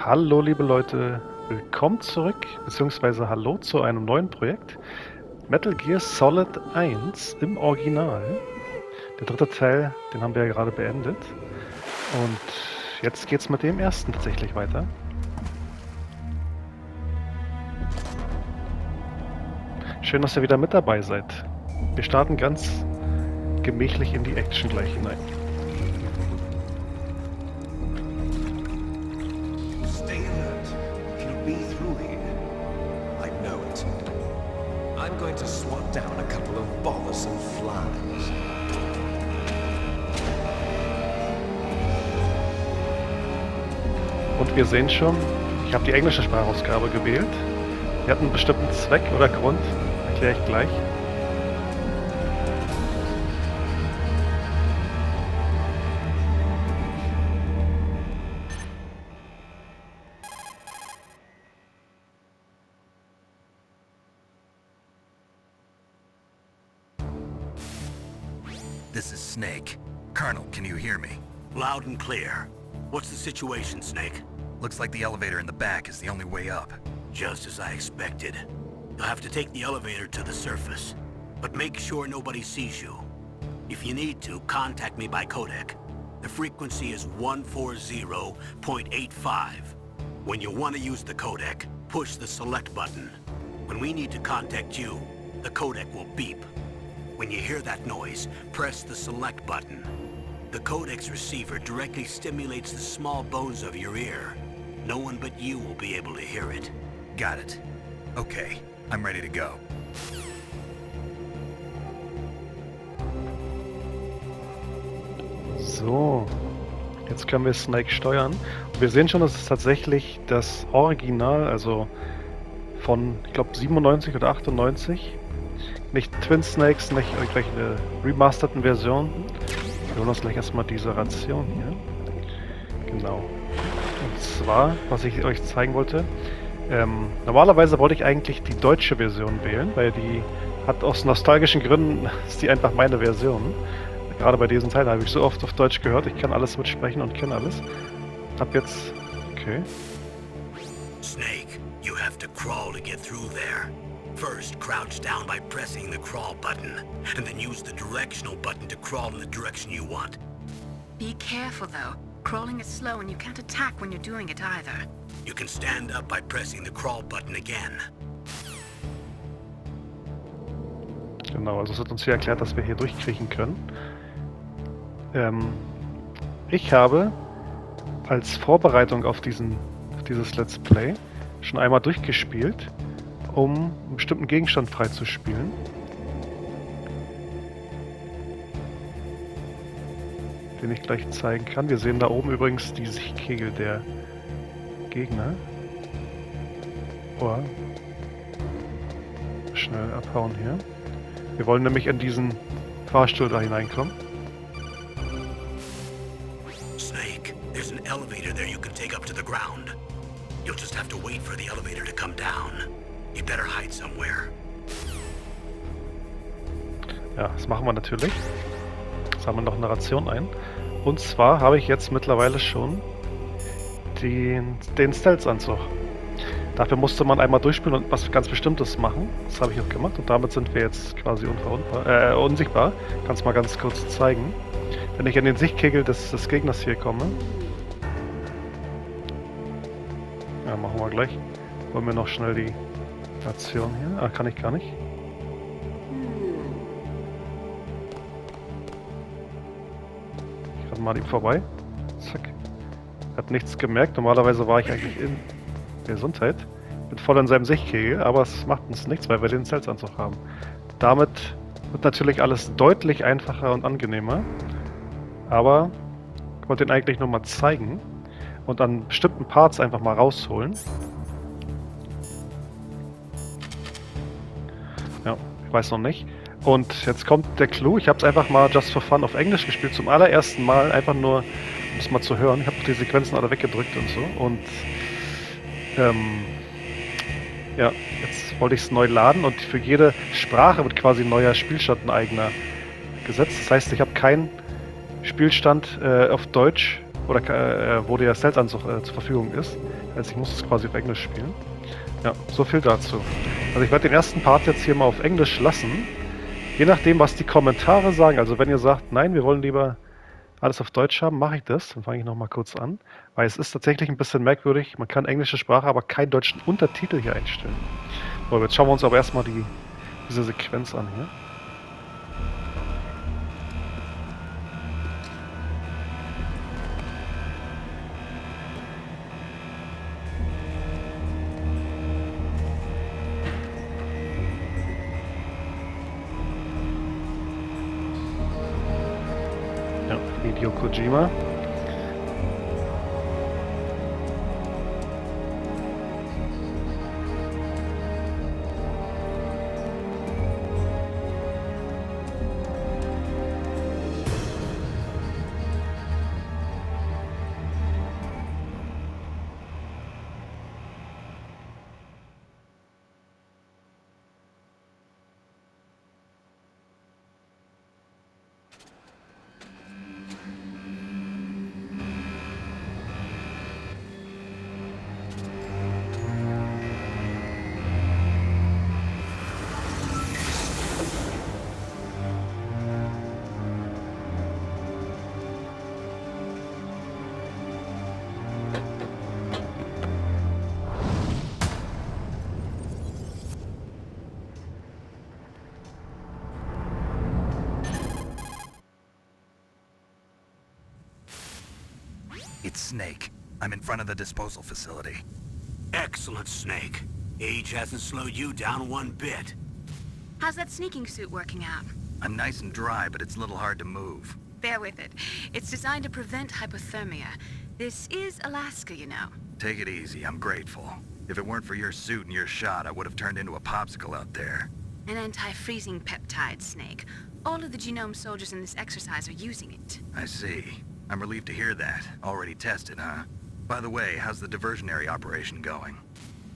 Hallo liebe Leute, willkommen zurück, beziehungsweise hallo zu einem neuen Projekt. Metal Gear Solid 1 im Original. Der dritte Teil, den haben wir ja gerade beendet. Und jetzt geht's mit dem ersten tatsächlich weiter. Schön, dass ihr wieder mit dabei seid. Wir starten ganz gemächlich in die Action gleich hinein. Stay alert. He'll be through here. I know it. I'm going to swat down a couple of bothersome flies. Und wir sehen schon, ich habe die englische Sprachausgabe gewählt. Die hat einen bestimmten Zweck oder Grund, erkläre ich gleich. This is Snake. Colonel, can you hear me? Loud and clear. What's the situation, Snake? Looks like the elevator in the back is the only way up. Just as I expected. You'll have to take the elevator to the surface. But make sure nobody sees you. If you need to, contact me by codec. The frequency is 140.85. When you want to use the codec, push the select button. When we need to contact you, the codec will beep. When you hear that noise, press the select button. The codec's receiver directly stimulates the small bones of your ear. No one but you will be able to hear it. Got it. Okay, I'm ready to go. So, jetzt können wir Snake steuern. Und wir sehen schon, dass es tatsächlich das Original, also von, ich glaube, 97 oder 98, nicht Twin Snakes, nicht irgendwelche remasterten Versionen. Wir holen uns gleich erstmal diese Ration hier. Genau. Und zwar, was ich euch zeigen wollte, normalerweise wollte ich eigentlich die deutsche Version wählen, weil die hat aus nostalgischen Gründen, ist die einfach meine Version. Gerade bei diesen Teilen habe ich so oft auf Deutsch gehört, ich kann alles mitsprechen und kenne alles. Hab jetzt... okay. Snake, you have to crawl to get through there. First, crouch down by pressing the crawl button, and then use the directional button to crawl in the direction you want. Be careful, though. Crawling is slow and you can't attack when you're doing it either. You can stand up by pressing the crawl button again. Genau, also es wird uns hier erklärt, dass wir hier durchkriechen können. Ich habe als Vorbereitung auf dieses Let's Play schon einmal durchgespielt, um einen bestimmten Gegenstand freizuspielen. Den ich gleich zeigen kann. Wir sehen da oben übrigens die Sichtkegel der Gegner. Oh. Schnell abhauen hier. Wir wollen nämlich in diesen Fahrstuhl da hineinkommen. Snake, there's an elevator there you can take up to the ground. You'll just have to wait for the elevator to come down. You better hide somewhere. Ja, das machen wir natürlich. Jetzt haben wir noch eine Ration ein. Und zwar habe ich jetzt mittlerweile schon den Stealth-Anzug. Dafür musste man einmal durchspielen und was ganz Bestimmtes machen. Das habe ich auch gemacht und damit sind wir jetzt quasi unsichtbar. Ich kann es mal ganz kurz zeigen. Wenn ich in den Sichtkegel des Gegners hier komme. Ja, machen wir gleich. Wollen wir noch schnell die Ration hier. Ah, kann ich gar nicht. Ich renne mal an ihm vorbei. Zack. Hat nichts gemerkt. Normalerweise war ich eigentlich in Gesundheit. Bin voll in seinem Sichtkegel, aber es macht uns nichts, weil wir den Stealth-Anzug haben. Damit wird natürlich alles deutlich einfacher und angenehmer. Aber ich wollte ihn eigentlich nur mal zeigen und an bestimmten Parts einfach mal rausholen. Ja, ich weiß noch nicht. Und jetzt kommt der Clou. Ich habe es einfach mal just for fun auf Englisch gespielt. Zum allerersten Mal. Einfach nur, um es mal zu hören. Ich habe die Sequenzen alle weggedrückt und so. Und ja, jetzt wollte ich es neu laden. Und für jede Sprache wird quasi ein neuer Spielstand ein eigener gesetzt. Das heißt, ich habe keinen Spielstand auf Deutsch oder wo der Stealth-Anzug zur Verfügung ist. Also ich muss es quasi auf Englisch spielen. Ja, so viel dazu. Also ich werde den ersten Part jetzt hier mal auf Englisch lassen. Je nachdem, was die Kommentare sagen. Also wenn ihr sagt, nein, wir wollen lieber alles auf Deutsch haben, mache ich das. Dann fange ich nochmal kurz an. Weil es ist tatsächlich ein bisschen merkwürdig. Man kann englische Sprache, aber keinen deutschen Untertitel hier einstellen. So, jetzt schauen wir uns aber erstmal diese Sequenz an hier. Ja, Hideo Kojima. It's Snake. I'm in front of the disposal facility. Excellent, Snake. Age hasn't slowed you down one bit. How's that sneaking suit working out? I'm nice and dry, but it's a little hard to move. Bear with it. It's designed to prevent hypothermia. This is Alaska, you know. Take it easy, I'm grateful. If it weren't for your suit and your shot, I would have turned into a popsicle out there. An anti-freezing peptide, Snake. All of the genome soldiers in this exercise are using it. I see. I'm relieved to hear that. Already tested, huh? By the way, how's the diversionary operation going?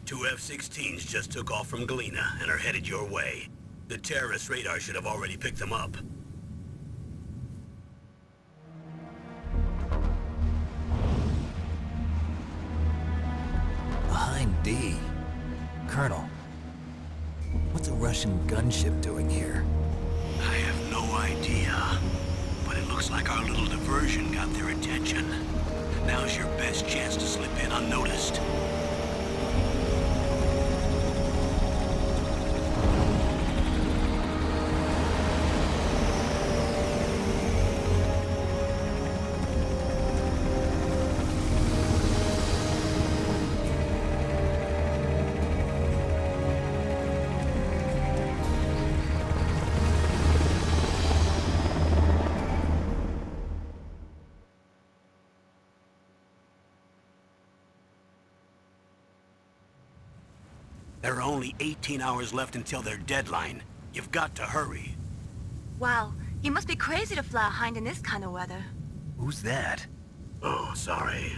2 F-16s just took off from Galena and are headed your way. The terrorist radar should have already picked them up. Behind D. Colonel, what's a Russian gunship doing here? I have no idea, but it looks like our little diversion got their attention. Now's your best chance to slip in unnoticed. There are only 18 hours left until their deadline. You've got to hurry. Wow, you must be crazy to fly a hind in this kind of weather. Who's that? Oh, sorry.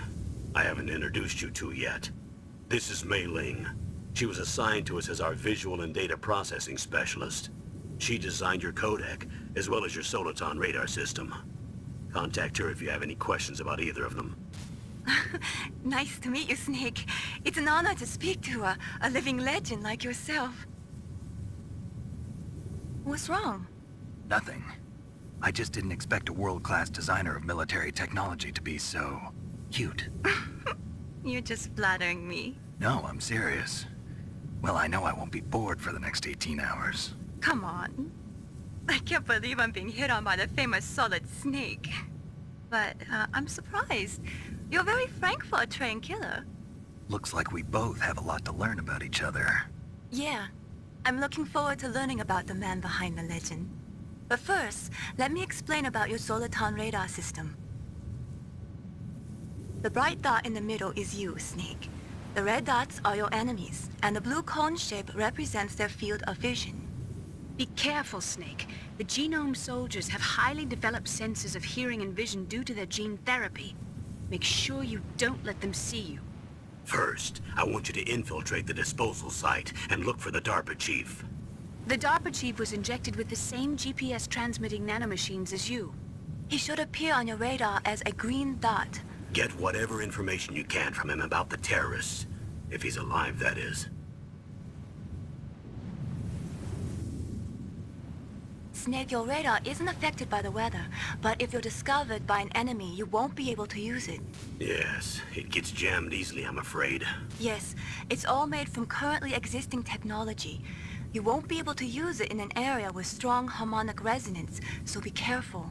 I haven't introduced you to yet. This is Mei Ling. She was assigned to us as our visual and data processing specialist. She designed your codec, as well as your Soliton radar system. Contact her if you have any questions about either of them. Nice to meet you, Snake. It's an honor to speak to a living legend like yourself. What's wrong? Nothing. I just didn't expect a world-class designer of military technology to be so... cute. You're just flattering me. No, I'm serious. Well, I know I won't be bored for the next 18 hours. Come on. I can't believe I'm being hit on by the famous Solid Snake. But I'm surprised. You're very frank for a trained killer. Looks like we both have a lot to learn about each other. Yeah. I'm looking forward to learning about the man behind the legend. But first, let me explain about your Soliton radar system. The bright dot in the middle is you, Snake. The red dots are your enemies, and the blue cone shape represents their field of vision. Be careful, Snake. The genome soldiers have highly developed senses of hearing and vision due to their gene therapy. Make sure you don't let them see you. First, I want you to infiltrate the disposal site and look for the DARPA chief. The DARPA chief was injected with the same GPS transmitting nanomachines as you. He should appear on your radar as a green dot. Get whatever information you can from him about the terrorists. If he's alive, that is. Snake, your radar isn't affected by the weather, but if you're discovered by an enemy, you won't be able to use it. Yes, it gets jammed easily, I'm afraid. Yes, it's all made from currently existing technology. You won't be able to use it in an area with strong harmonic resonance, so be careful.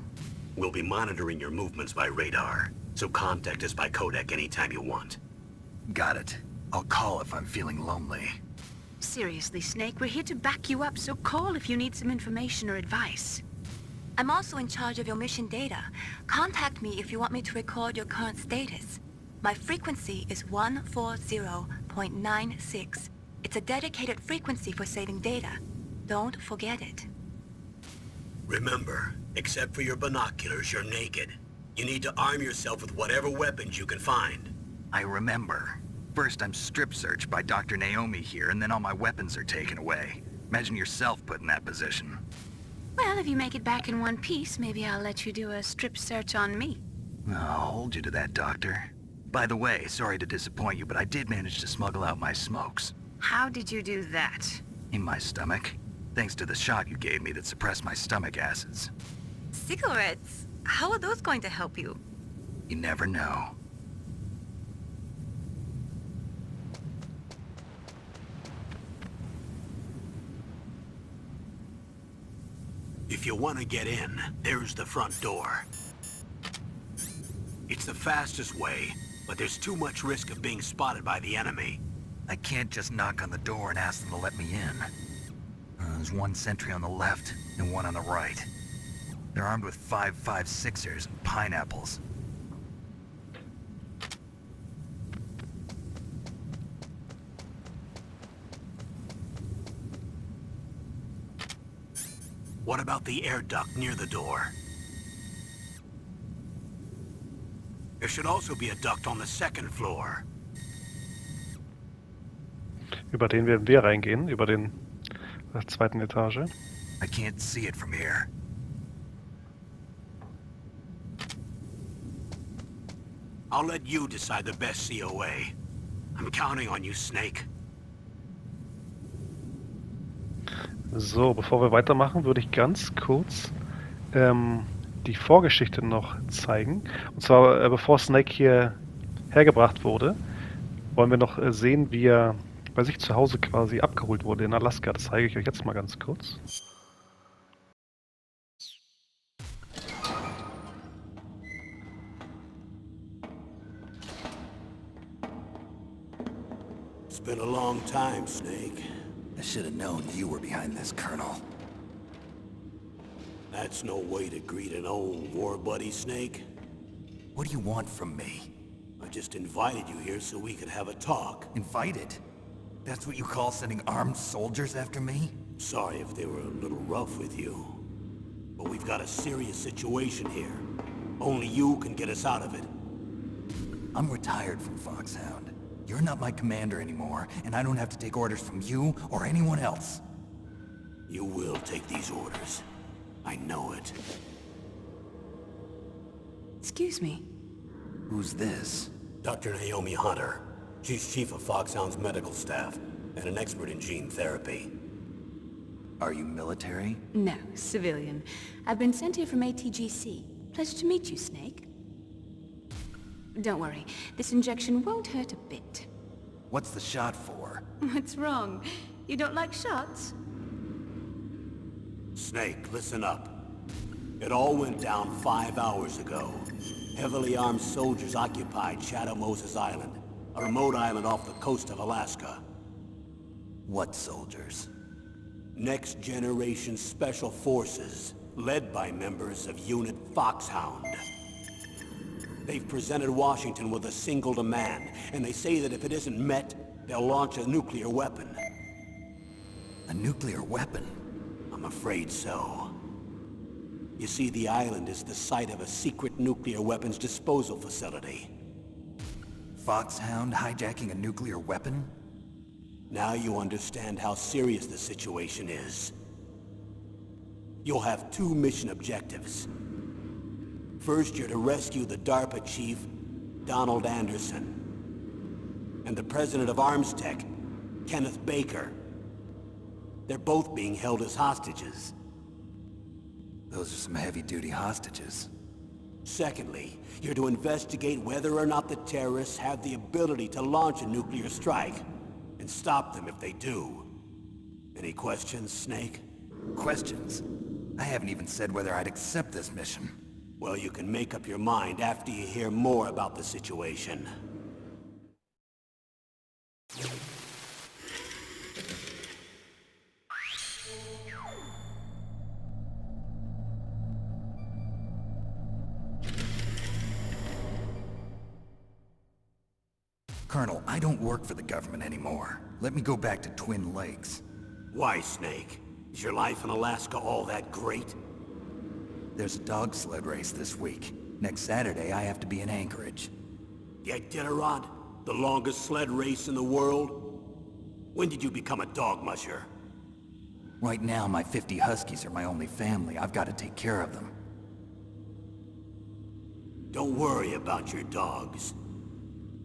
We'll be monitoring your movements by radar, so contact us by codec anytime you want. Got it. I'll call if I'm feeling lonely. Seriously, Snake, we're here to back you up, so call if you need some information or advice. I'm also in charge of your mission data. Contact me if you want me to record your current status. My frequency is 140.96. It's a dedicated frequency for saving data. Don't forget it. Remember, except for your binoculars, you're naked. You need to arm yourself with whatever weapons you can find. I remember. First I'm strip searched by Dr. Naomi here, and then all my weapons are taken away. Imagine yourself put in that position. Well, if you make it back in one piece, maybe I'll let you do a strip search on me. I'll hold you to that, Doctor. By the way, sorry to disappoint you, but I did manage to smuggle out my smokes. How did you do that? In my stomach. Thanks to the shot you gave me that suppressed my stomach acids. Cigarettes? How are those going to help you? You never know. If you want to get in, there's the front door. It's the fastest way, but there's too much risk of being spotted by the enemy. I can't just knock on the door and ask them to let me in. There's one sentry on the left and one on the right. They're armed with 5.56ers and pineapples. What about the air duct near the door? There should also be a duct on the second floor. Über den werden wir reingehen, über den zweiten Etage. I can't see it from here. I'll let you decide the best COA. I'm counting on you, Snake. So, bevor wir weitermachen, würde ich ganz kurz die Vorgeschichte noch zeigen. Und zwar, bevor Snake hier hergebracht wurde, wollen wir noch sehen, wie er bei sich zu Hause quasi abgeholt wurde in Alaska. Das zeige ich euch jetzt mal ganz kurz. It's been a long time, Snake. I should have known you were behind this, Colonel. That's no way to greet an old war buddy, Snake. What do you want from me? I just invited you here so we could have a talk. Invited? That's what you call sending armed soldiers after me? Sorry if they were a little rough with you. But we've got a serious situation here. Only you can get us out of it. I'm retired from Foxhound. You're not my commander anymore, and I don't have to take orders from you or anyone else. You will take these orders. I know it. Excuse me. Who's this? Dr. Naomi Hunter. She's chief of Foxhound's medical staff, and an expert in gene therapy. Are you military? No, civilian. I've been sent here from ATGC. Pleasure to meet you, Snake. Don't worry, this injection won't hurt a bit. What's the shot for? What's wrong? You don't like shots? Snake, listen up. It all went down 5 hours ago. Heavily armed soldiers occupied Shadow Moses Island, a remote island off the coast of Alaska. What soldiers? Next Generation Special Forces, led by members of Unit Foxhound. They've presented Washington with a single demand, and they say that if it isn't met, they'll launch a nuclear weapon. A nuclear weapon? I'm afraid so. You see, the island is the site of a secret nuclear weapons disposal facility. Foxhound hijacking a nuclear weapon? Now you understand how serious the situation is. You'll have 2 mission objectives. First, you're to rescue the DARPA chief, Donald Anderson. And the president of Armstech, Kenneth Baker. They're both being held as hostages. Those are some heavy-duty hostages. Secondly, you're to investigate whether or not the terrorists have the ability to launch a nuclear strike, and stop them if they do. Any questions, Snake? Questions? I haven't even said whether I'd accept this mission. Well, you can make up your mind after you hear more about the situation. Colonel, I don't work for the government anymore. Let me go back to Twin Lakes. Why, Snake? Is your life in Alaska all that great? There's a dog sled race this week. Next Saturday, I have to be in Anchorage. The Iditarod? The longest sled race in the world? When did you become a dog musher? Right now, my 50 Huskies are my only family. I've got to take care of them. Don't worry about your dogs.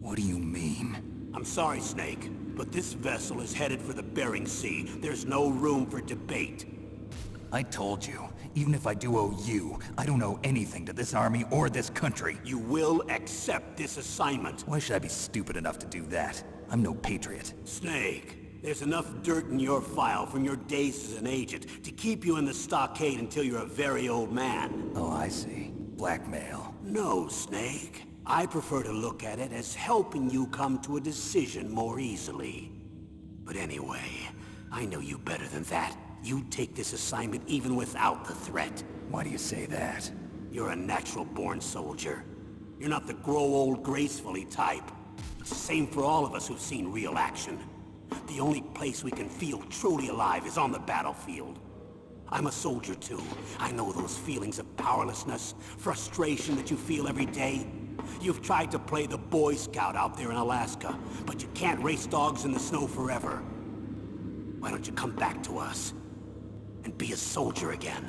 What do you mean? I'm sorry, Snake, but this vessel is headed for the Bering Sea. There's no room for debate. I told you, even if I do owe you, I don't owe anything to this army or this country. You will accept this assignment. Why should I be stupid enough to do that? I'm no patriot. Snake, there's enough dirt in your file from your days as an agent to keep you in the stockade until you're a very old man. Oh, I see. Blackmail. No, Snake. I prefer to look at it as helping you come to a decision more easily. But anyway, I know you better than that. You'd take this assignment even without the threat. Why do you say that? You're a natural-born soldier. You're not the grow old gracefully type. It's the same for all of us who've seen real action. The only place we can feel truly alive is on the battlefield. I'm a soldier too. I know those feelings of powerlessness, frustration that you feel every day. You've tried to play the Boy Scout out there in Alaska, but you can't race dogs in the snow forever. Why don't you come back to us and be a soldier again?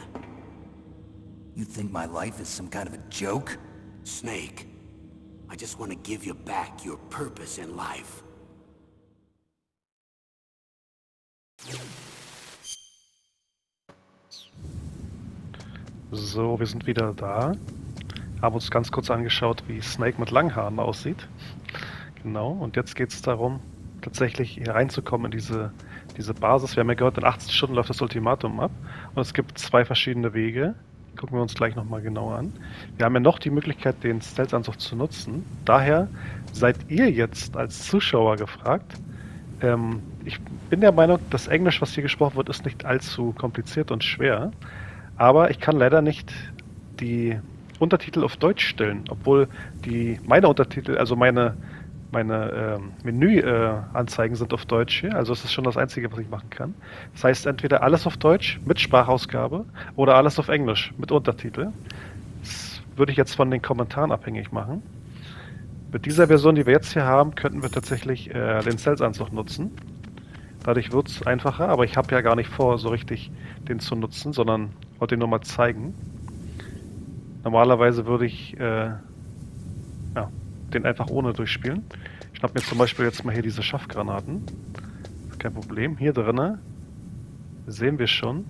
You think my life is some kind of a joke? Snake, I just want to give you back your purpose in life. So, wir sind wieder da. Haben uns ganz kurz angeschaut, wie Snake mit langen Haaren aussieht. Genau, und jetzt geht es darum, tatsächlich hier reinzukommen in diese Basis. Wir haben ja gehört, in 18 Stunden läuft das Ultimatum ab. Und es gibt zwei verschiedene Wege. Gucken wir uns gleich nochmal genauer an. Wir haben ja noch die Möglichkeit, den Stealth-Anzug zu nutzen. Daher seid ihr jetzt als Zuschauer gefragt. Ich bin der Meinung, das Englisch, was hier gesprochen wird, ist nicht allzu kompliziert und schwer. Aber ich kann leider nicht die Untertitel auf Deutsch stellen, obwohl meine Untertitel, also meine Menüanzeigen sind auf Deutsch hier, also es ist schon das Einzige, was ich machen kann. Das heißt, entweder alles auf Deutsch mit Sprachausgabe oder alles auf Englisch mit Untertitel. Das würde ich jetzt von den Kommentaren abhängig machen. Mit dieser Version, die wir jetzt hier haben, könnten wir tatsächlich den Stealth-Anzug nutzen. Dadurch wird es einfacher, aber ich habe ja gar nicht vor, so richtig den zu nutzen, sondern wollte ihn nur mal zeigen. Normalerweise würde ich den einfach ohne durchspielen. Ich schnapp mir zum Beispiel jetzt mal hier diese Schaffgranaten. Kein Problem. Hier drinnen sehen wir schon.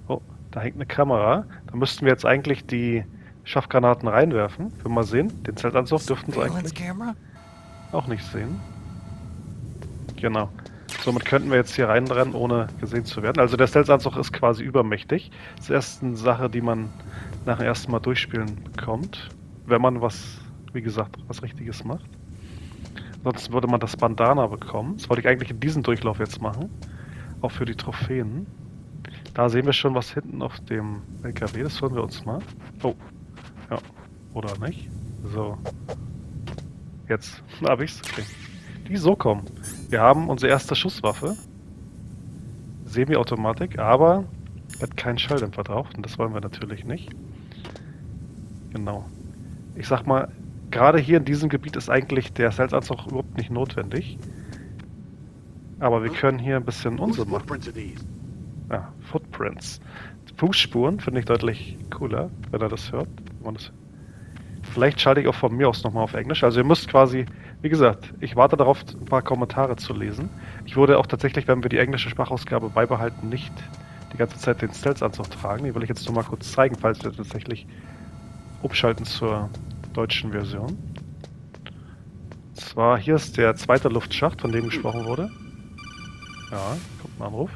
Oh, da hängt eine Kamera. Da müssten wir jetzt eigentlich die Schaffgranaten reinwerfen. Wir mal sehen. Den Zeltanzug dürften sie eigentlich auch nicht sehen. Genau. Somit könnten wir jetzt hier reinrennen, ohne gesehen zu werden. Also der Stealth-Anzug ist quasi übermächtig. Das ist erst eine Sache, die man nach dem ersten Mal durchspielen bekommt. Wenn man wie gesagt, was Richtiges macht. Ansonsten würde man das Bandana bekommen. Das wollte ich eigentlich in diesem Durchlauf jetzt machen. Auch für die Trophäen. Da sehen wir schon was hinten auf dem LKW. Das holen wir uns mal. Oh. Ja. Oder nicht? So. Jetzt habe ich's. Okay. Die so kommen. Wir haben unsere erste Schusswaffe. Semi-Automatik, aber hat keinen Schalldämpfer drauf. Und das wollen wir natürlich nicht. Genau. Ich sag mal, gerade hier in diesem Gebiet ist eigentlich der Stealth-Anzug überhaupt nicht notwendig. Aber wir können hier ein bisschen Unsinn machen. Ja, Footprints. Fußspuren finde ich deutlich cooler, wenn er das hört. Vielleicht schalte ich auch von mir aus nochmal auf Englisch. Also ihr müsst quasi, wie gesagt, ich warte darauf, ein paar Kommentare zu lesen. Ich würde auch tatsächlich, wenn wir die englische Sprachausgabe beibehalten, nicht die ganze Zeit den Stealth-Anzug tragen. Die will ich jetzt nur mal kurz zeigen, falls wir tatsächlich umschalten zur deutschen Version. Und zwar, hier ist der zweite Luftschacht, von dem gesprochen wurde. Ja, kommt ein Anruf.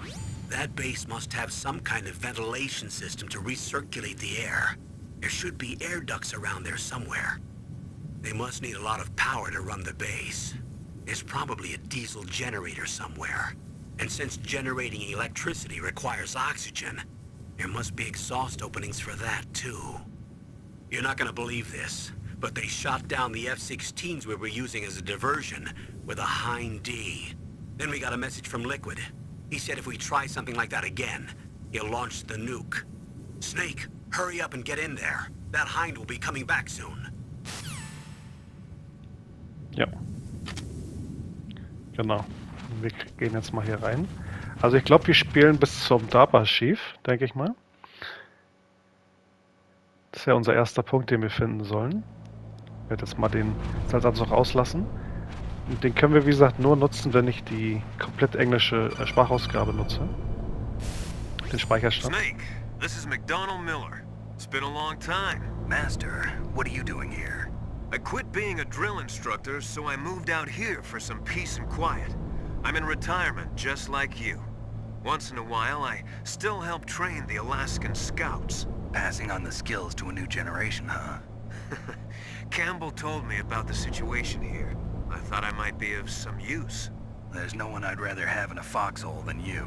That base must have some kind of ventilation system to recirculate the air. There should be air ducts around there somewhere. They must need a lot of power to run the base. There's probably a diesel generator somewhere. And since generating electricity requires oxygen, there must be exhaust openings for that too. You're not gonna believe this, but they shot down the F-16s we were using as a diversion with a Hind D. Then we got a message from Liquid. He said if we try something like that again, he'll launch the nuke. Snake, hurry up and get in there. That Hind will be coming back soon. Ja. Genau. Wir gehen jetzt mal hier rein. Also ich glaube, wir spielen bis zum DARPA-Chief, denke ich mal. Das ist ja unser erster Punkt, den wir finden sollen. Ich werde jetzt mal den Salzanzug auslassen. Und den können wir, wie gesagt, nur nutzen, wenn ich die komplett englische Sprachausgabe nutze. Den Speicherstand. Snake, this is McDonald Miller. It's been a long time. Master, what are you doing here? I quit being a drill instructor, so I moved out here for some peace and quiet. I'm in retirement, just like you. Once in a while, I still help train the Alaskan Scouts. Passing on the skills to a new generation, huh? Campbell told me about the situation here. I thought I might be of some use. There's no one I'd rather have in a foxhole than you.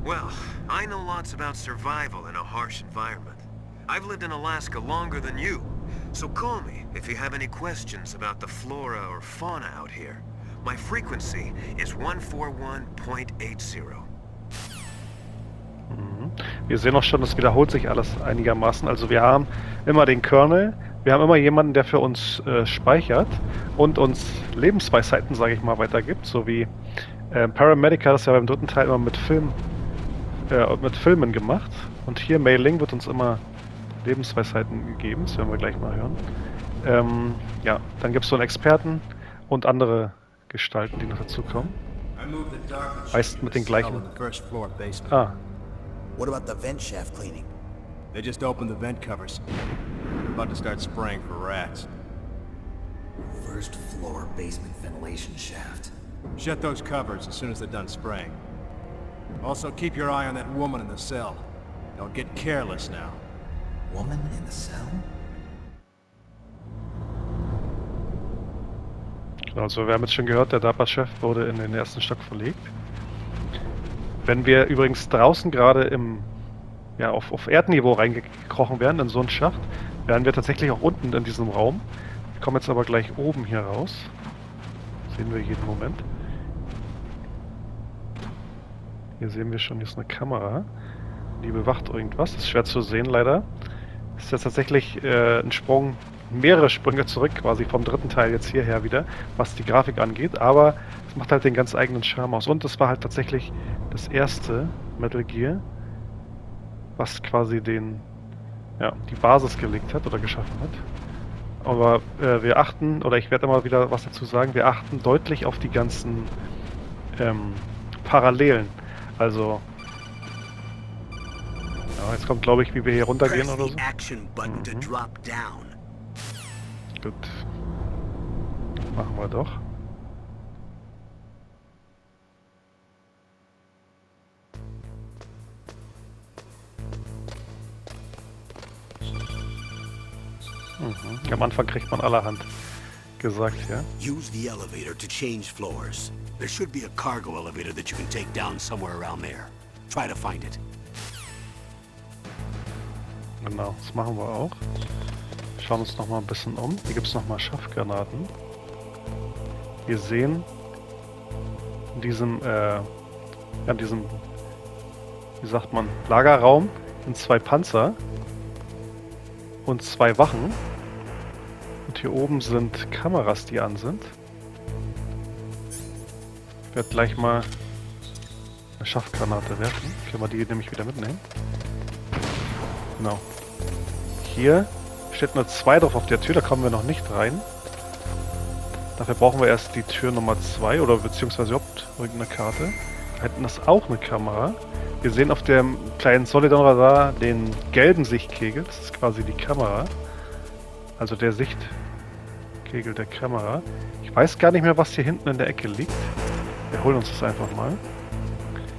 Well, I know lots about survival in a harsh environment. I've lived in Alaska longer than you, so call me if you have any questions about the flora or fauna out here. My frequency is 141.80. Wir sehen auch schon, das wiederholt sich alles einigermaßen. Also wir haben immer den Colonel, wir haben immer jemanden, der für uns speichert und uns Lebensweisheiten, sage ich mal, weitergibt. So wie Paramedica, das ja beim dritten Teil immer mit Filmen gemacht. Und hier Mei Ling wird uns immer Lebensweisheiten gegeben, das werden wir gleich mal hören. Ja, dann gibt es so einen Experten und andere Gestalten, die noch dazukommen. Meist mit den gleichen. Ah. What about the vent shaft cleaning? They just opened the vent covers. We're about to start spraying for rats. First floor basement ventilation shaft. Shut those covers as soon as they're done spraying. Also, keep your eye on that woman in the cell. Don't get careless now. Woman in the cell? Also wir haben jetzt schon gehört, der DARPA-Chef wurde in den ersten Stock verlegt. Wenn wir übrigens draußen gerade auf Erdniveau reingekrochen werden, in so einen Schacht, wären wir tatsächlich auch unten in diesem Raum. Wir kommen jetzt aber gleich oben hier raus. Sehen wir jeden Moment. Hier sehen wir schon, hier ist eine Kamera. Die bewacht irgendwas. Das ist schwer zu sehen leider. Das ist jetzt tatsächlich ein Sprung, mehrere Sprünge zurück, quasi vom dritten Teil jetzt hierher wieder, was die Grafik angeht. Aber es macht halt den ganz eigenen Charme aus. Und es war halt tatsächlich das erste Metal Gear, was quasi die Basis gelegt hat oder geschaffen hat. Aber wir achten, oder ich werde immer wieder was dazu sagen, wir achten deutlich auf die ganzen Parallelen. Also ja, jetzt kommt, glaube ich, wie wir hier runtergehen oder so. Gut. Machen wir doch. Am Anfang kriegt man allerhand gesagt, ja. Use the elevator to change floors. There should be a cargo elevator that you can take down somewhere around there. Try to find it. Genau, das machen wir auch. Schauen uns noch mal ein bisschen um. Hier gibt es noch mal Schaftgranaten. Wir sehen in diesem, wie sagt man, Lagerraum sind 2 Panzer und 2 Wachen. Und hier oben sind Kameras, die an sind. Ich werde gleich mal eine Schaftgranate werfen. Können wir die nämlich wieder mitnehmen. Genau. Hier Steht nur 2 drauf auf der Tür, da kommen wir noch nicht rein. Dafür brauchen wir erst die Tür Nummer 2 oder beziehungsweise überhaupt irgendeine Karte. Da hinten ist auch eine Kamera. Wir sehen auf dem kleinen Solidon-Radar den gelben Sichtkegel. Das ist quasi die Kamera. Also der Sichtkegel der Kamera. Ich weiß gar nicht mehr, was hier hinten in der Ecke liegt. Wir holen uns das einfach mal.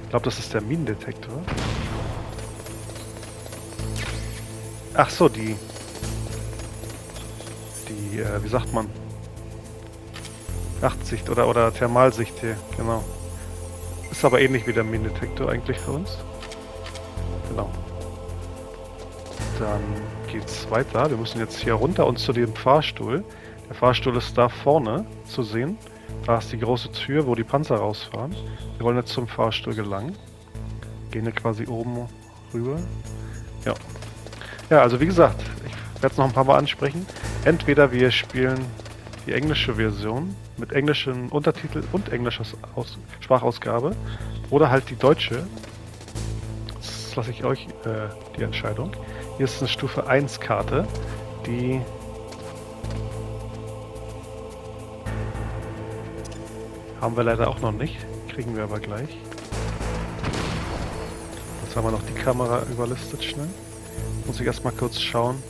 Ich glaube, das ist der Minendetektor. Ach so, wie sagt man? Nachtsicht oder Thermalsicht hier, genau. Ist aber ähnlich wie der Minendetektor eigentlich für uns. Genau. Dann geht's weiter. Wir müssen jetzt hier runter und zu dem Fahrstuhl. Der Fahrstuhl ist da vorne zu sehen. Da ist die große Tür, wo die Panzer rausfahren. Wir wollen jetzt zum Fahrstuhl gelangen. Gehen hier quasi oben rüber. Ja. Ja, also wie gesagt, ich werde es noch ein paar Mal ansprechen. Entweder wir spielen die englische Version mit englischen Untertiteln und englischer Sprachausgabe oder halt die deutsche. Das lasse ich euch die Entscheidung. Hier ist eine Stufe 1 Karte, die haben wir leider auch noch nicht, kriegen wir aber gleich. Jetzt haben wir noch die Kamera überlistet schnell. Muss ich erstmal kurz schauen,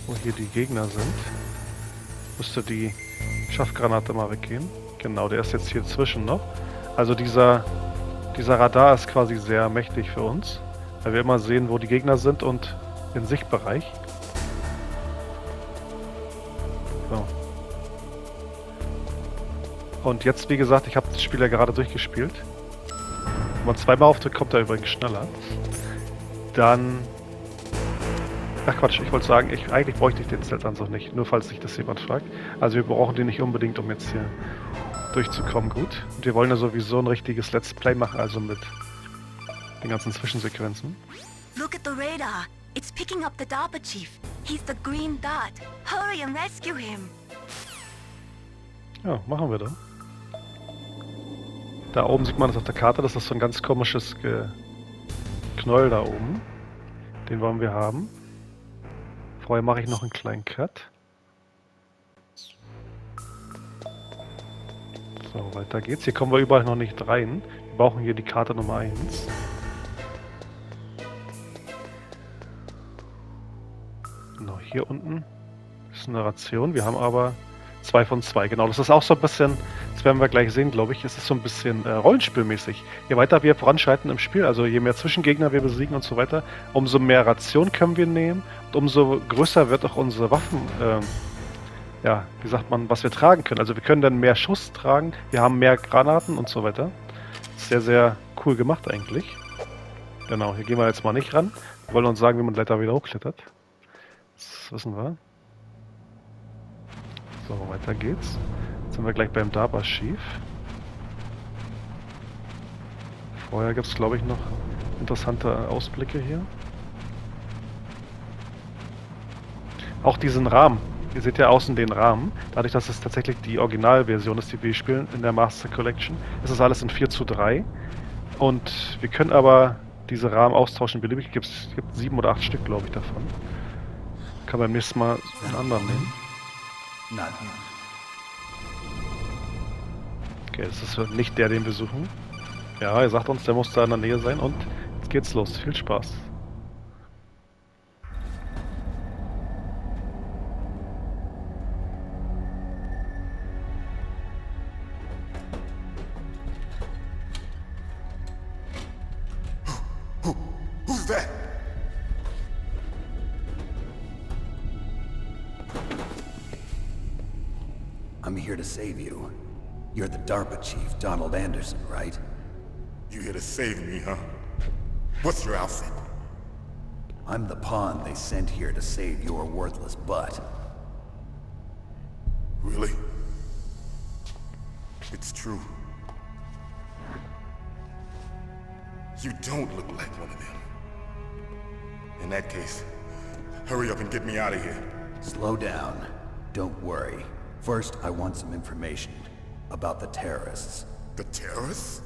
wo hier die Gegner sind. Müsste die Schaffgranate mal weggehen. Genau, der ist jetzt hier zwischen noch. Also dieser Radar ist quasi sehr mächtig für uns, weil wir immer sehen, wo die Gegner sind und den Sichtbereich. So. Und jetzt, wie gesagt, ich habe das Spiel ja gerade durchgespielt. Wenn man zweimal aufdrückt, kommt er übrigens schneller. Dann... Ach Quatsch, ich wollte sagen, eigentlich bräuchte ich den Zeltanzug nicht, nur falls sich das jemand fragt. Also wir brauchen den nicht unbedingt, um jetzt hier durchzukommen, gut. Und wir wollen ja sowieso ein richtiges Let's Play machen, also mit den ganzen Zwischensequenzen. Look at the radar. It's picking up the DARPA chief. He's the green dot. Hurry and rescue him. Ja, machen wir da. Da oben sieht man das auf der Karte, das ist so ein ganz komisches Knäuel da oben. Den wollen wir haben. Vorher mache ich noch einen kleinen Cut. So, weiter geht's. Hier kommen wir überall noch nicht rein. Wir brauchen hier die Karte Nummer 1. Genau, hier unten ist eine Ration. Wir haben aber 2 von 2. Genau, das ist auch so ein bisschen, das werden wir gleich sehen, glaube ich. Es ist so ein bisschen rollenspielmäßig. Je weiter wir voranschreiten im Spiel, also je mehr Zwischengegner wir besiegen und so weiter, umso mehr Ration können wir nehmen und umso größer wird auch unsere Waffen, ja, wie sagt man, was wir tragen können. Also wir können dann mehr Schuss tragen, wir haben mehr Granaten und so weiter. Sehr, sehr cool gemacht eigentlich. Genau, hier gehen wir jetzt mal nicht ran. Wir wollen uns sagen, wie man Leiter wieder hochklettert. Das wissen wir. So, weiter geht's. Jetzt sind wir gleich beim DARPA Chief. Vorher gibt es, glaube ich, noch interessante Ausblicke hier. Auch diesen Rahmen. Ihr seht ja außen den Rahmen. Dadurch, dass es tatsächlich die Originalversion ist, die wir spielen in der Master Collection, ist es alles in 4:3. Und wir können aber diese Rahmen austauschen beliebig. Es gibt 7 oder 8 Stück, glaube ich, davon. Kann beim nächsten Mal einen anderen nehmen. Okay, das ist nicht der, den wir suchen. Ja, er sagt uns, der muss da in der Nähe sein und jetzt geht's los. Viel Spaß. Who's that? I'm here to save you. You're the DARPA chief, Donald Anderson, right? You here to save me, huh? What's your outfit? I'm the pawn they sent here to save your worthless butt. Really? It's true. You don't look like one of them. In that case, hurry up and get me out of here. Slow down. Don't worry. First, I want some information about the terrorists. The terrorists?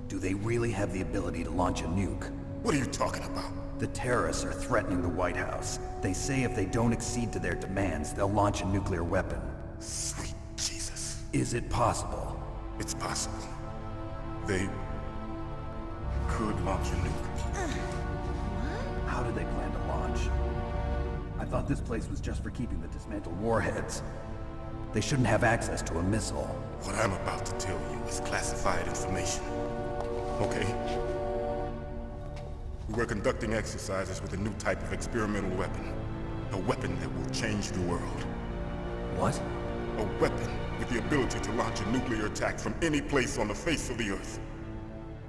Do they really have the ability to launch a nuke? What are you talking about? The terrorists are threatening the White House. They say if they don't accede to their demands, they'll launch a nuclear weapon. Sweet Jesus. Is it possible? It's possible. They could launch a nuke. How do they plan to launch? I thought this place was just for keeping the dismantled warheads. They shouldn't have access to a missile. What I'm about to tell you is classified information. Okay? We're conducting exercises with a new type of experimental weapon. A weapon that will change the world. What? A weapon with the ability to launch a nuclear attack from any place on the face of the Earth.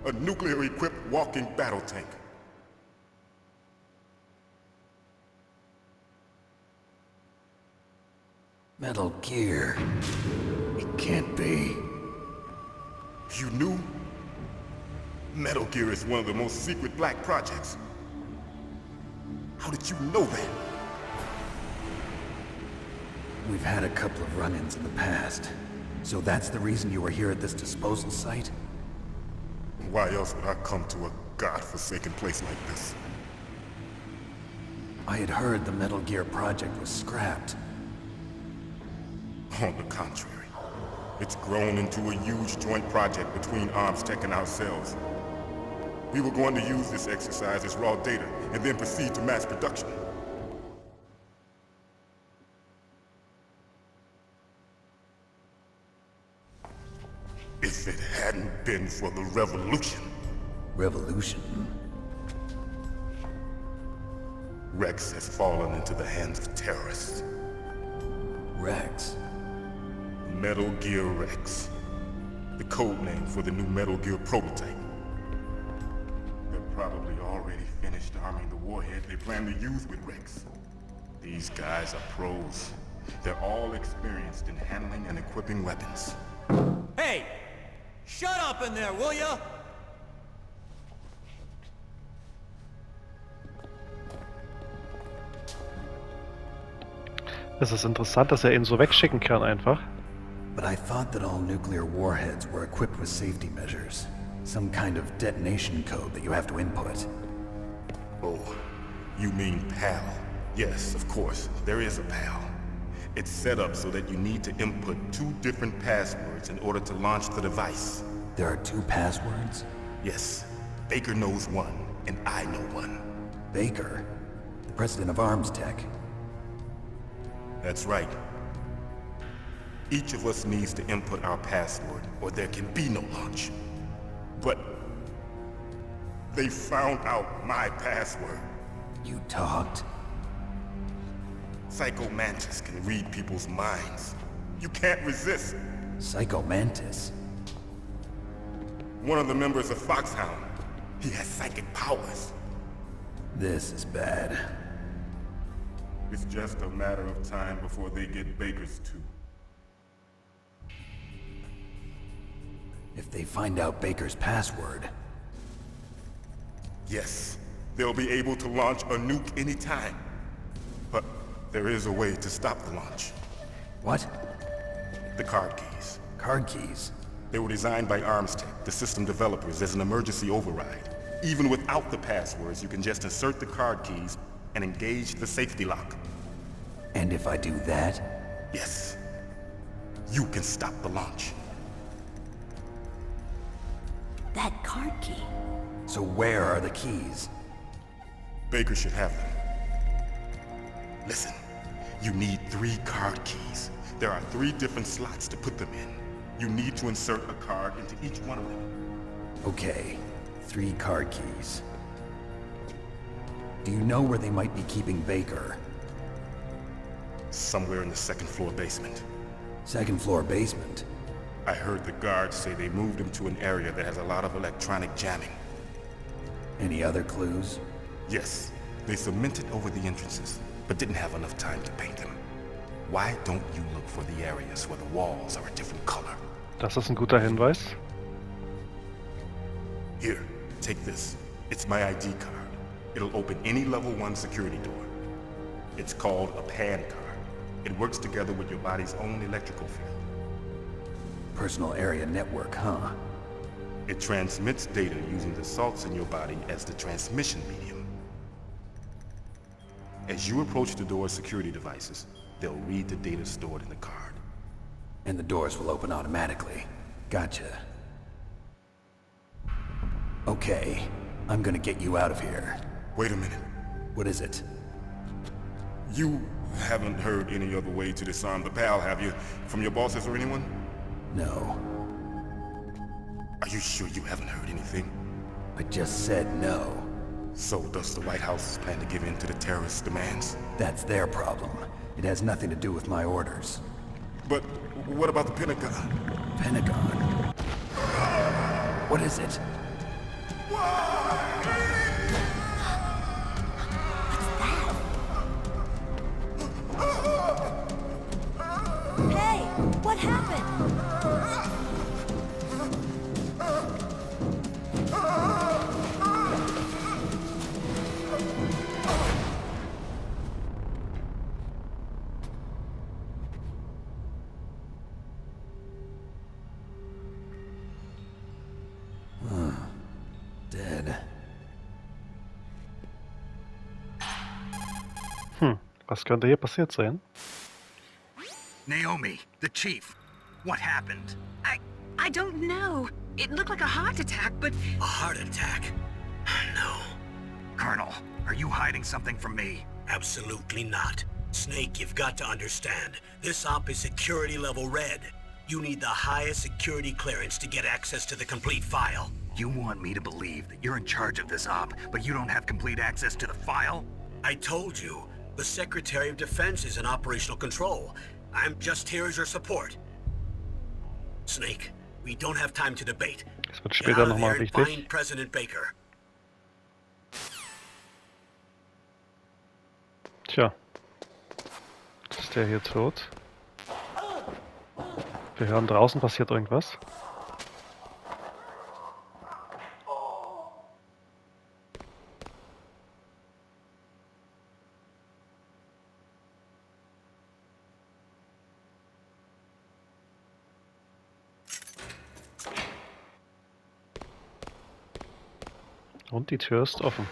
A nuclear-equipped walking battle tank. Metal Gear. It can't be. You knew? Metal Gear is one of the most secret black projects. How did you know that? We've had a couple of run-ins in the past. So that's the reason you were here at this disposal site? Why else would I come to a god-forsaken place like this? I had heard the Metal Gear project was scrapped. On the contrary, it's grown into a huge joint project between ArmsTech and ourselves. We were going to use this exercise as raw data and then proceed to mass production. If it hadn't been for the revolution. Revolution? Rex has fallen into the hands of terrorists. Rex? Metal Gear Rex. The code name for the new Metal Gear prototype. They're probably already finished arming the warhead they plan to use with Rex. These guys are pros. They're all experienced in handling and equipping weapons. Hey! Shut up in there, will ya? Es ist interessant, dass er ihn so wegschicken kann einfach. But I thought that all nuclear warheads were equipped with safety measures. Some kind of detonation code that you have to input. Oh, you mean PAL? Yes, of course, there is a PAL. It's set up so that you need to input 2 different passwords in order to launch the device. There are 2 passwords? Yes. Baker knows one, and I know one. Baker? The president of ArmsTech? That's right. Each of us needs to input our password, or there can be no launch. But they found out my password. You talked? Psycho Mantis can read people's minds. You can't resist. Psycho Mantis? One of the members of Foxhound. He has psychic powers. This is bad. It's just a matter of time before they get Baker's too. If they find out Baker's password... Yes, they'll be able to launch a nuke anytime. But there is a way to stop the launch. What? The card keys. Card keys? They were designed by ArmsTech, the system developers, as an emergency override. Even without the passwords, you can just insert the card keys and engage the safety lock. And if I do that? Yes. You can stop the launch. That card key. So where are the keys? Baker should have them. Listen, you need 3 card keys. There are 3 different slots to put them in. You need to insert a card into each one of them. Okay, 3 card keys. Do you know where they might be keeping Baker? Somewhere in the 2nd floor basement. 2nd floor basement? I heard the guards say they moved him to an area that has a lot of electronic jamming. Any other clues? Yes. They cemented over the entrances, but didn't have enough time to paint them. Why don't you look for the areas where the walls are a different color? Das ist ein guter Hinweis. Here, take this. It's my ID card. It'll open any level 1 security door. It's called a PAN card. It works together with your body's own electrical field. Personal area network, huh? It transmits data using the salts in your body as the transmission medium. As you approach the door's security devices, they'll read the data stored in the card. And the doors will open automatically. Gotcha. Okay, I'm gonna get you out of here. Wait a minute. What is it? You haven't heard any other way to disarm the PAL, have you? From your bosses or anyone? No. Are you sure you haven't heard anything? I just said no. So does the White House plan to give in to the terrorists' demands? That's their problem. It has nothing to do with my orders. But what about the Pentagon? Pentagon? What is it? Hey, what happened? Dead. Was könnte hier passiert sein? Naomi, the chief. What happened? I don't know. It looked like a heart attack, but... A heart attack? No. Colonel, are you hiding something from me? Absolutely not. Snake, you've got to understand. This op is security level red. You need the highest security clearance to get access to the complete file. You want me to believe that you're in charge of this op, but you don't have complete access to the file? I told you. The Secretary of Defense is in operational control. I'm just here as your support. Snake, we don't have time to debate. Das wird später nochmal wichtig. Find President Baker. Tja. Ist der hier tot? Wir hören draußen passiert irgendwas. Und die Tür ist offen.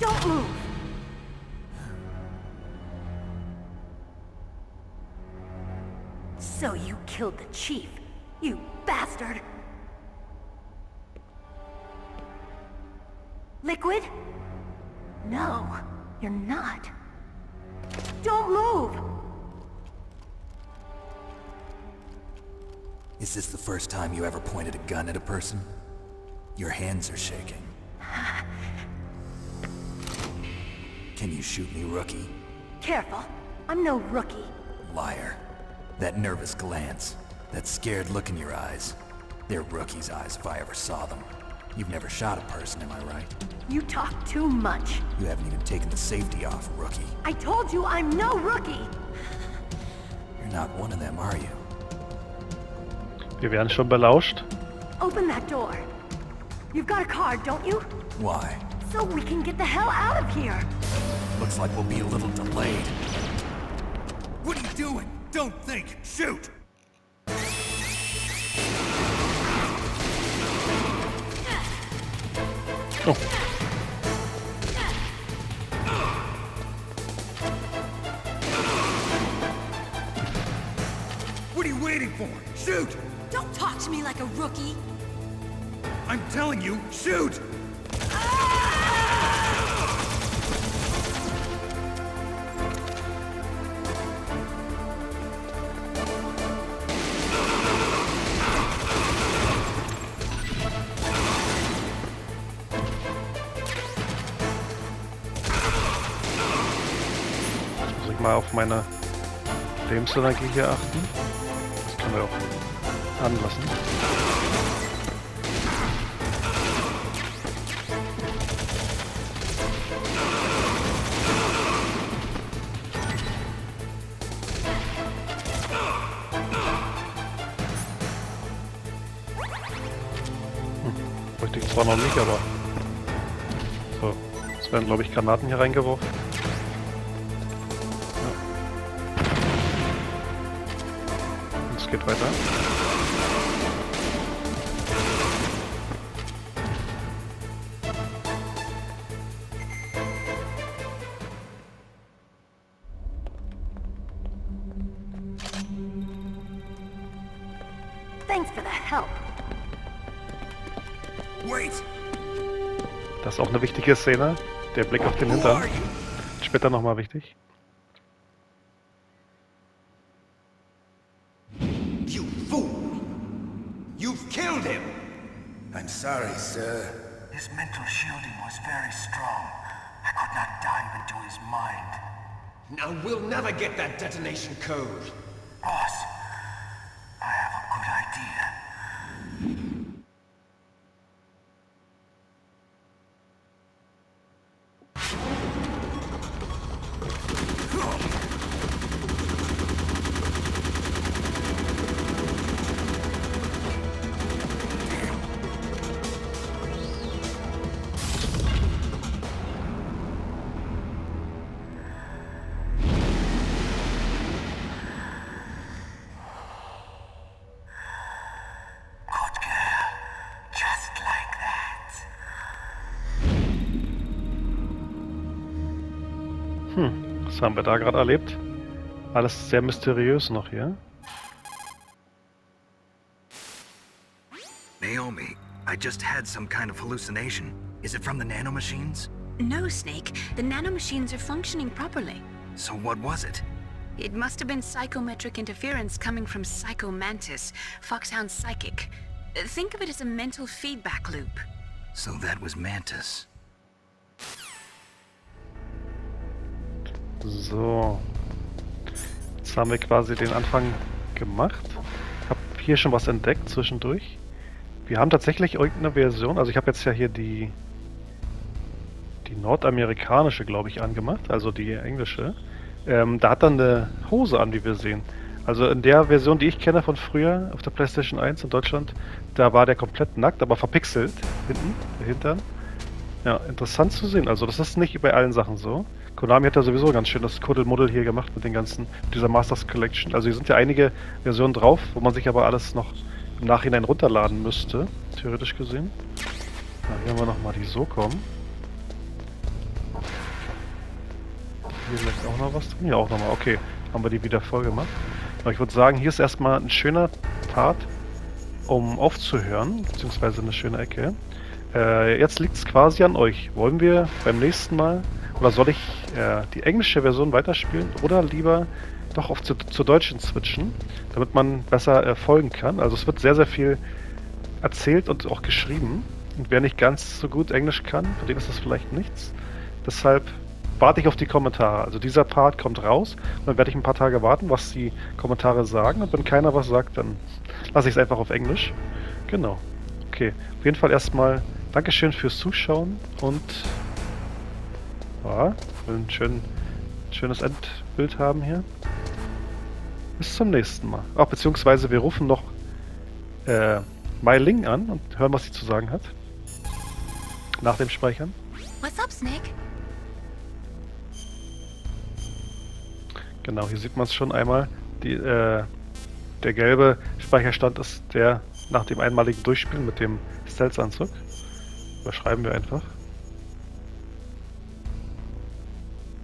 Don't move! So you killed the chief, you bastard! Liquid? No, you're not. Don't move! Is this the first time you ever pointed a gun at a person? Your hands are shaking. Can you shoot me, rookie? Careful, I'm no rookie. Liar. That nervous glance, that scared look in your eyes. They're rookie's eyes if I ever saw them. You've never shot a person, am I right? You talk too much. You haven't even taken the safety off, rookie. I told you I'm no rookie! You're not one of them, are you? Wir werden schon belauscht. Open that door. You've got a card, don't you? Why? So we can get the hell out of here! Looks like we'll be a little delayed. What are you doing? Don't think! Shoot! Oh. What are you waiting for? Shoot! Don't talk to me like a rookie! I'm telling you, shoot! Mal auf meine Lebensenergie hier achten. Das können wir auch anlassen. Möchte ich zwar noch nicht, aber so, es werden glaube ich Granaten hier reingeworfen. Ja. es geht weiter. Thanks for the help. Wait! Das ist auch eine wichtige Szene. Der Blick auf den Hintern. Später nochmal wichtig. You fool! You've killed him! I'm sorry, sir. His mental shielding was very strong. I could not dive into his mind. Now we'll never get that detonation code. Boss, I have a good idea. Was haben wir da gerade erlebt? Alles sehr mysteriös noch hier. Naomi, I just had some kind of hallucination. Is it from the nanomachines? No, Snake. The nanomachines are functioning properly. So what was it? It must have been psychometric interference coming from Psycho Mantis, Foxhound's psychic. Think of it as a mental feedback loop. So that was Mantis. So. Jetzt haben wir quasi den Anfang gemacht. Ich habe hier schon was entdeckt zwischendurch. Wir haben tatsächlich irgendeine Version, also ich habe jetzt ja hier die nordamerikanische, glaube ich, angemacht, also die englische. Da hat er eine Hose an, wie wir sehen. Also in der Version, die ich kenne von früher, auf der PlayStation 1 in Deutschland, da war der komplett nackt, aber verpixelt. Hinten, der Hintern. Ja, interessant zu sehen. Also das ist nicht bei allen Sachen so. Konami hat ja sowieso ganz schön das Kuddelmuddel hier gemacht mit den ganzen, dieser Masters Collection. Also hier sind ja einige Versionen drauf, wo man sich aber alles noch im Nachhinein runterladen müsste, theoretisch gesehen. Ja, hier haben wir nochmal die SOCOM. Hier vielleicht auch noch was drin? Ja, auch nochmal. Okay, haben wir die wieder voll gemacht. Aber ich würde sagen, hier ist erstmal ein schöner Part, um aufzuhören, beziehungsweise eine schöne Ecke. Jetzt liegt es quasi an euch. Wollen wir beim nächsten Mal, oder soll ich die englische Version weiterspielen oder lieber doch zur deutschen switchen, damit man besser folgen kann? Also es wird sehr, sehr viel erzählt und auch geschrieben. Und wer nicht ganz so gut Englisch kann, für den ist das vielleicht nichts. Deshalb warte ich auf die Kommentare. Also dieser Part kommt raus und dann werde ich ein paar Tage warten, was die Kommentare sagen. Und wenn keiner was sagt, dann lasse ich es einfach auf Englisch. Genau. Okay, auf jeden Fall erstmal Dankeschön fürs Zuschauen und ja, ein schönes Endbild haben hier. Bis zum nächsten Mal. Ach, beziehungsweise wir rufen noch Mai Ling an und hören, was sie zu sagen hat. Nach dem Speichern. What's up, Snake? Genau, hier sieht man es schon einmal. Der gelbe Speicherstand ist der nach dem einmaligen Durchspielen mit dem Stealth-Anzug. Überschreiben wir einfach.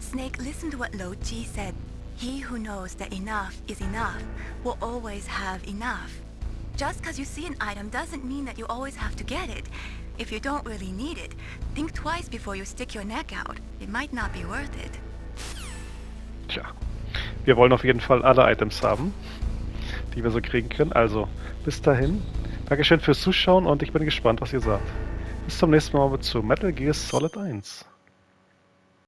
Snake, listen to what Lo Chi said. He who knows that enough is enough will always have enough. Just because you see an item doesn't mean that you always have to get it. If you don't really need it, think twice before you stick your neck out. It might not be worth it. Tja, wir wollen auf jeden Fall alle Items haben, die wir so kriegen können. Also, bis dahin. Dankeschön fürs Zuschauen und ich bin gespannt, was ihr sagt. Bis zum nächsten Mal zu Metal Gear Solid 1.